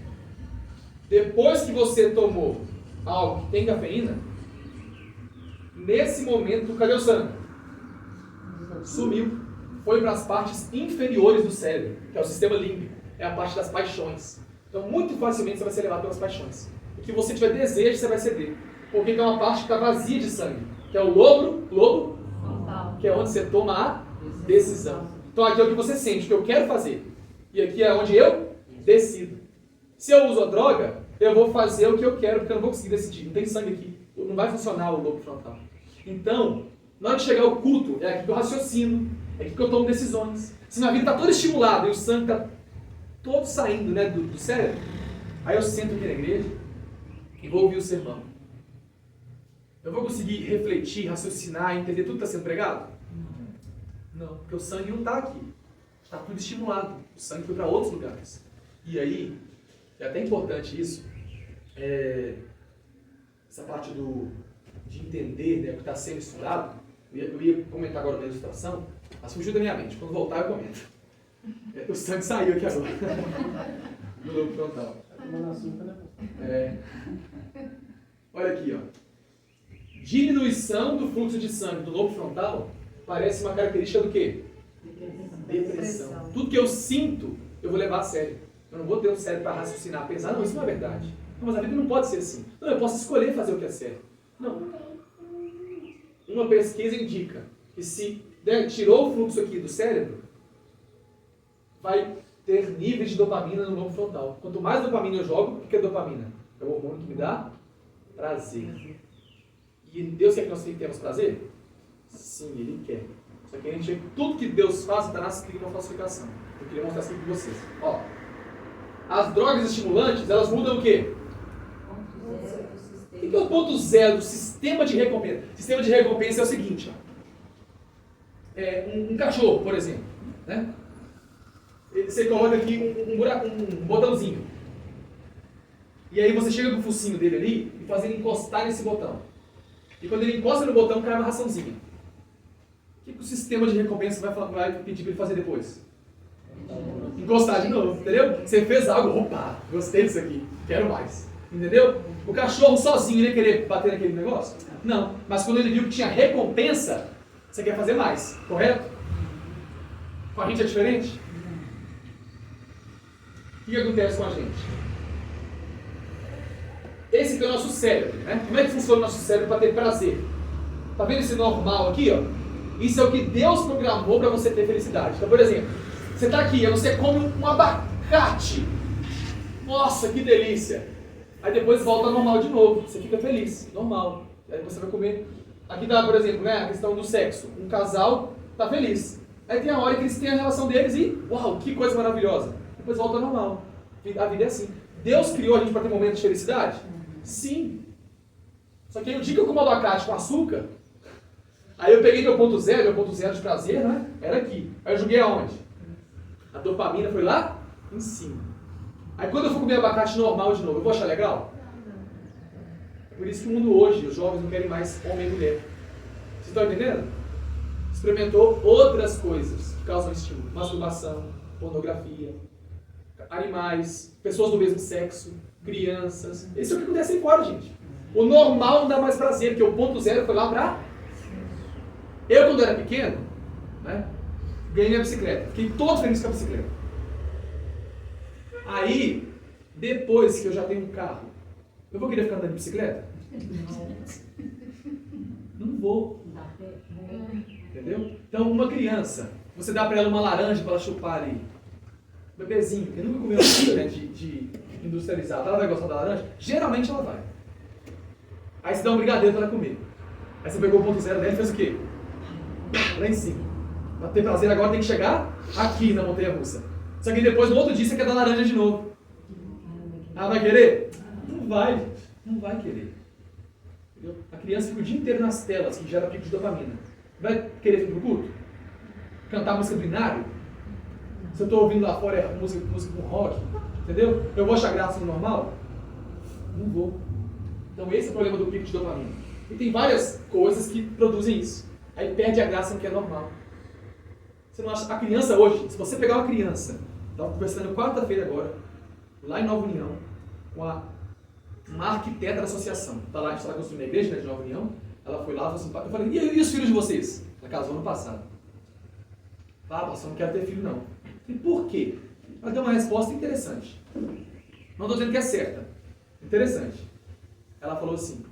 Depois que você tomou algo que tem cafeína, nesse momento, cadê o sangue? Sumiu. Foi para as partes inferiores do cérebro, que é o sistema límbico, é a parte das paixões. Então, muito facilmente você vai ser levado pelas paixões. O que você tiver desejo, você vai ceder. Porque tem uma parte que está vazia de sangue, que é o lobo, que é onde você toma a decisão. Então, aqui é o que você sente, o que eu quero fazer. E aqui é onde eu decido. Se eu uso a droga, eu vou fazer o que eu quero, porque eu não vou conseguir decidir. Não tem sangue aqui. Não vai funcionar o lobo frontal. Então, na hora de chegar ao culto, é aqui que eu raciocino, é aqui que eu tomo decisões. Se minha vida está toda estimulada e o sangue está todo saindo, né, do cérebro, aí eu sento aqui na igreja e vou ouvir o sermão. Eu vou conseguir refletir, raciocinar, entender tudo que está sendo pregado? Não, porque o sangue não está aqui. Está tudo estimulado. O sangue foi para outros lugares. E aí, é até importante isso, essa parte de entender, né, o que está sendo estudado. Eu ia comentar agora na ilustração, mas fugiu da minha mente. Quando voltar, eu comento. O sangue saiu aqui agora. Do lobo frontal. Olha aqui, ó. Diminuição do fluxo de sangue do lobo frontal parece uma característica do quê? Depressão. Tudo que eu sinto, eu vou levar a sério. Eu não vou ter um cérebro para raciocinar, pensar, não, isso não é verdade. Não, mas a vida não pode ser assim. Não, eu posso escolher fazer o que é certo. Não. Uma pesquisa indica que se tirou o fluxo aqui do cérebro, vai ter níveis de dopamina no lobo frontal. Quanto mais dopamina eu jogo, o que é dopamina? É o hormônio que me dá prazer. E Deus quer que nós tenhamos prazer? Sim, Ele quer. Só que a gente vê que tudo que Deus faz, Satanás cria uma falsificação. Eu queria mostrar isso aqui para vocês. Ó, as drogas estimulantes, elas mudam o quê? O que é o ponto zero do sistema de recompensa? O sistema de recompensa é o seguinte, ó. Um cachorro, por exemplo, né? Você coloca aqui um botãozinho. E aí você chega com o focinho dele ali e faz ele encostar nesse botão. E quando ele encosta no botão, cai uma raçãozinha. O que o sistema de recompensa vai pedir para ele fazer depois? Encostar de novo, entendeu? Você fez algo, opa, gostei disso aqui, quero mais. Entendeu? O cachorro sozinho ia querer bater naquele negócio? Não. Mas quando ele viu que tinha recompensa, você quer fazer mais, correto? Com a gente é diferente? O que acontece com a gente? Esse aqui é o nosso cérebro, né? Como é que funciona o nosso cérebro para ter prazer? Tá vendo esse normal aqui, ó? Isso é o que Deus programou para você ter felicidade. Então, por exemplo, você está aqui, aí você come um abacate. Nossa, que delícia! Aí depois volta ao normal de novo. Você fica feliz, normal. Aí você vai comer. Aqui dá, por exemplo, né, a questão do sexo. Um casal está feliz. Aí tem a hora que eles têm a relação deles e, uau, que coisa maravilhosa. Depois volta ao normal. A vida é assim. Deus criou a gente para ter momentos de felicidade? Sim. Só que aí o dia que eu como abacate com açúcar, aí eu peguei meu ponto zero de prazer, né? Era aqui. Aí eu joguei aonde? A dopamina foi lá em cima. Aí quando eu for comer abacate normal de novo, eu vou achar legal? É por isso que o mundo hoje, os jovens não querem mais homem e mulher. Vocês estão entendendo? Experimentou outras coisas que causam estímulo. Masturbação, pornografia, animais, pessoas do mesmo sexo, crianças. Isso é o que acontece aí fora, gente. O normal não dá mais prazer, porque o ponto zero foi lá pra... Eu, quando era pequeno, né, ganhei minha bicicleta. Fiquei todo feliz com a bicicleta. Aí, depois que eu já tenho um carro, eu vou querer ficar andando de bicicleta? Não vou. Entendeu? Então, uma criança, você dá pra ela uma laranja pra ela chupar ali. Bebezinho, que nunca comeu nada, né, de industrializado, ela vai gostar da laranja? Geralmente ela vai. Aí você dá um brigadeiro pra ela comer. Aí você pegou o ponto zero dela e fez o quê? Lá em cima. Pra ter prazer agora tem que chegar aqui na montanha-russa. Só que depois, no outro dia, você quer dar laranja de novo. Ela vai querer? Não vai. Não vai querer. Entendeu? A criança fica o dia inteiro nas telas, que gera pico de dopamina. Vai querer vir pro culto? Cantar música do Inário? Se eu estou ouvindo lá fora é música com rock, entendeu? Eu vou achar graça no normal? Não vou. Então esse é o problema do pico de dopamina. E tem várias coisas que produzem isso. Aí perde a graça no que é normal. Você não acha? A criança hoje, se você pegar uma criança, estava conversando quarta-feira agora, lá em Nova União, com uma arquiteta da associação. Está lá, a gente está construindo a igreja, né, de Nova União. Ela foi lá e falou assim, eu falei, e os filhos de vocês? Ela casou ano passado. Ah, pastor, não quero ter filho não. E por quê? Ela deu uma resposta interessante. Não estou dizendo que é certa. Interessante. Ela falou assim,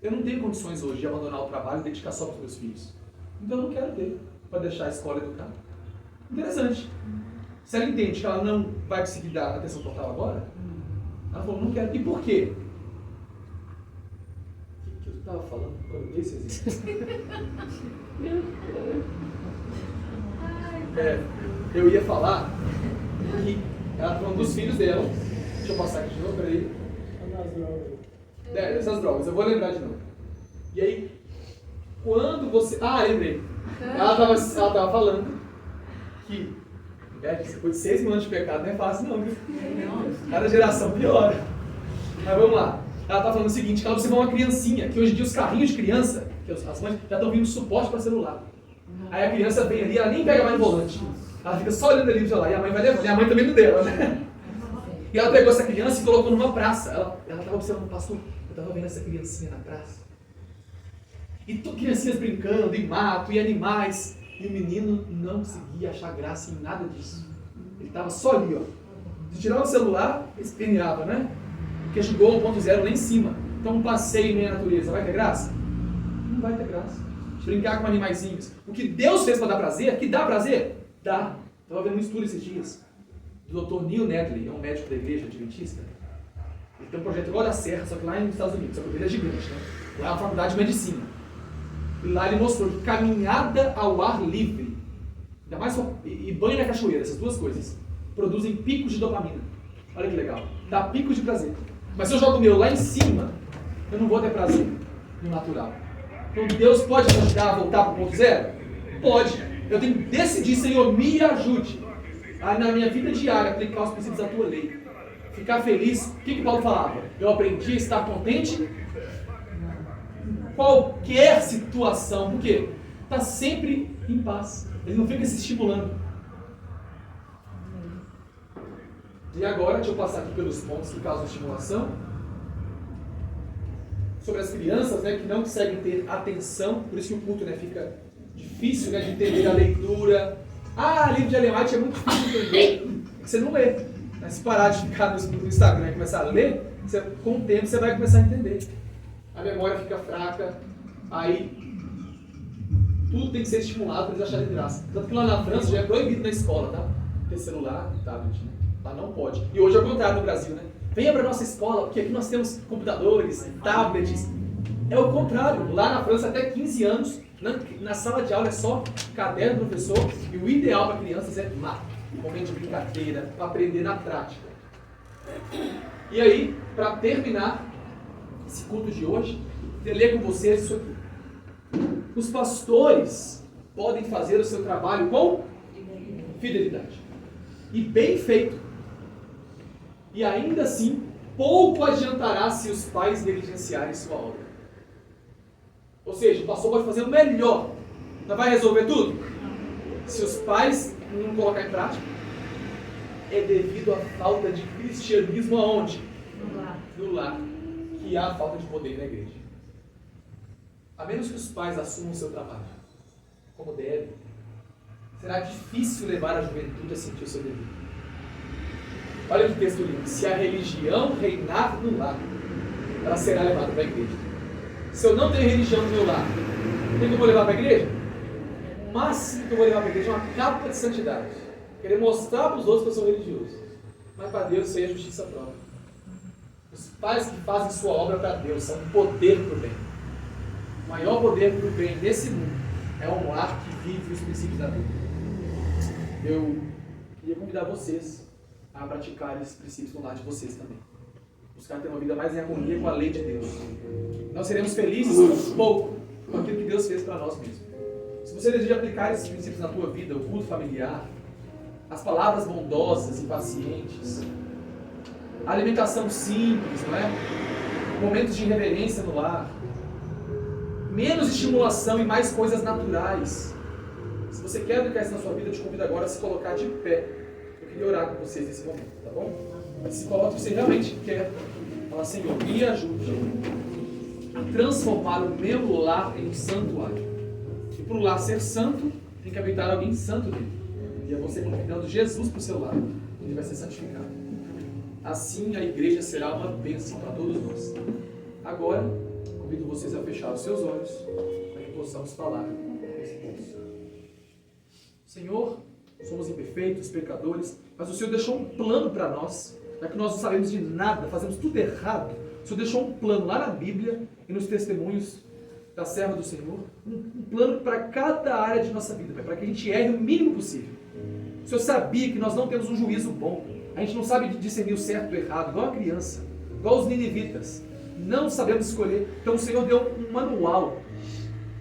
eu não tenho condições hoje de abandonar o trabalho e dedicar só para os meus filhos. Então eu não quero ter, para deixar a escola educar. Interessante. Se ela entende que ela não vai conseguir dar atenção total agora, ela falou, não quero. E por quê? O que eu estava falando quando eu dei esse exemplo? Eu ia falar que ela falando dos filhos dela. Deixa eu passar aqui de novo, peraí. Essas drogas, eu vou lembrar de novo. E aí, quando você... Ah, lembrei. Ela tava falando que depois de 6 mil anos de pecado não é fácil não, viu? Cada geração piora. Mas vamos lá. Ela tá falando o seguinte, que ela observou uma criancinha, que hoje em dia os carrinhos de criança, que as mães já estão vindo suporte para celular. Aí a criança vem ali, ela nem pega mais no volante. Ela fica só olhando ali no celular, e a mãe vai levando, e a mãe também não dela, né? E ela pegou essa criança e colocou numa praça. Ela estava observando, pastor, eu estava vendo essa criancinha na praça. E criancinhas brincando, e mato, e animais. E o menino não conseguia achar graça em nada disso. Ele estava só ali, ó. Se tirava o celular, esperneava, né? Porque jogou o ponto zero lá em cima. Então um passeio em meio à natureza, vai ter graça? Não vai ter graça. Brincar com animaizinhos. O que Deus fez para dar prazer, que dá prazer? Dá. Estava vendo um estudo esses dias. Do Dr. Neil Nedley, é um médico da igreja adventista. Ele tem um projeto igual da Serra, só que lá nos Estados Unidos. Só que ele é gigante, né? Lá é uma faculdade de medicina. E lá ele mostrou que caminhada ao ar livre, ainda mais e banho na cachoeira, essas duas coisas, produzem picos de dopamina. Olha que legal. Dá picos de prazer. Mas se eu jogo o meu lá em cima, eu não vou ter prazer no natural. Então Deus pode me ajudar a voltar para o ponto zero? Pode. Eu tenho que decidir, Senhor, me ajude a, na minha vida diária, aplicar os princípios da tua lei. Ficar feliz. O que Paulo falava? Eu aprendi a estar contente em qualquer situação. Por quê? está sempre em paz. Ele não fica se estimulando. E agora, deixa eu passar aqui pelos pontos que causam estimulação. Sobre as crianças, né, que não conseguem ter atenção, por isso que o culto, né, fica difícil, né, de entender a leitura. Livro de Ellen White é muito difícil de entender, você não lê. Mas se parar de ficar no Instagram e começar a ler, com o tempo você vai começar a entender. A memória fica fraca, aí tudo tem que ser estimulado para eles acharem graça. Tanto que lá na França já é proibido na escola, tá? Ter celular e tablet, né? Lá não pode. E hoje é o contrário no Brasil, né? Venha para a nossa escola, porque aqui nós temos computadores, tablets. É o contrário. Lá na França, até 15 anos, na sala de aula é só caderno do professor, e o ideal para crianças é lá, momento de brincadeira, para aprender na prática. E aí, para terminar esse culto de hoje, eu ler com vocês isso aqui. Os pastores podem fazer o seu trabalho com fidelidade. E bem feito. E ainda assim, pouco adiantará se os pais negligenciarem sua obra. Ou seja, o pastor pode fazer o melhor. Não vai resolver tudo? Se os pais não colocar em prática, é devido à falta de cristianismo aonde? No lar. Que há falta de poder na igreja. A menos que os pais assumam o seu trabalho, como devem, será difícil levar a juventude a sentir o seu dever. Olha que texto lindo. Se a religião reinar no lar, ela será levada para a igreja. Se eu não tenho religião no meu lar, o que eu vou levar para a igreja? O máximo que eu vou levar para a igreja é uma capa de santidade. Querer mostrar para os outros que eu sou religioso. Mas para Deus isso aí é justiça própria. Os pais que fazem sua obra para Deus são um poder para o bem. O maior poder para o bem nesse mundo é um lar que vive os princípios da Bíblia. Eu queria convidar vocês a praticar esses princípios no lar de vocês também. Buscar ter uma vida mais em harmonia com a lei de Deus. Nós seremos felizes com pouco, com aquilo que Deus fez para nós mesmos. Se você deseja aplicar esses princípios na tua vida, o culto familiar, as palavras bondosas e pacientes, a alimentação simples, não é? Momentos de reverência no lar, menos estimulação e mais coisas naturais. Se você quer aplicar isso na sua vida, eu te convido agora a se colocar de pé. Eu queria orar com vocês nesse momento, tá bom? Se coloque, você realmente quer falar, Senhor, me ajude a transformar o meu lar em um santuário. E para o lar ser santo, tem que habitar alguém santo nele. E é você convidando Jesus para o seu lar, ele vai ser santificado. Assim a igreja será uma bênção para todos nós. Agora, convido vocês a fechar os seus olhos para que possamos falar nesse curso. Senhor, somos imperfeitos, pecadores, mas o Senhor deixou um plano para nós, já que nós não sabemos de nada, fazemos tudo errado. O Senhor deixou um plano lá na Bíblia e nos testemunhos da serva do Senhor, um plano para cada área de nossa vida, para que a gente erre o mínimo possível. O Senhor sabia que nós não temos um juízo bom, a gente não sabe discernir o certo do errado, igual a criança, igual os ninivitas. Não sabemos escolher. Então o Senhor deu um manual,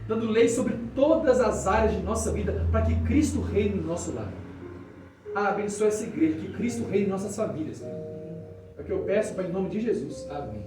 dando leis sobre todas as áreas de nossa vida, para que Cristo reine no nosso lar. Abençoe essa igreja, que Cristo reine em nossas famílias. É o que eu peço, Pai, em nome de Jesus. Amém.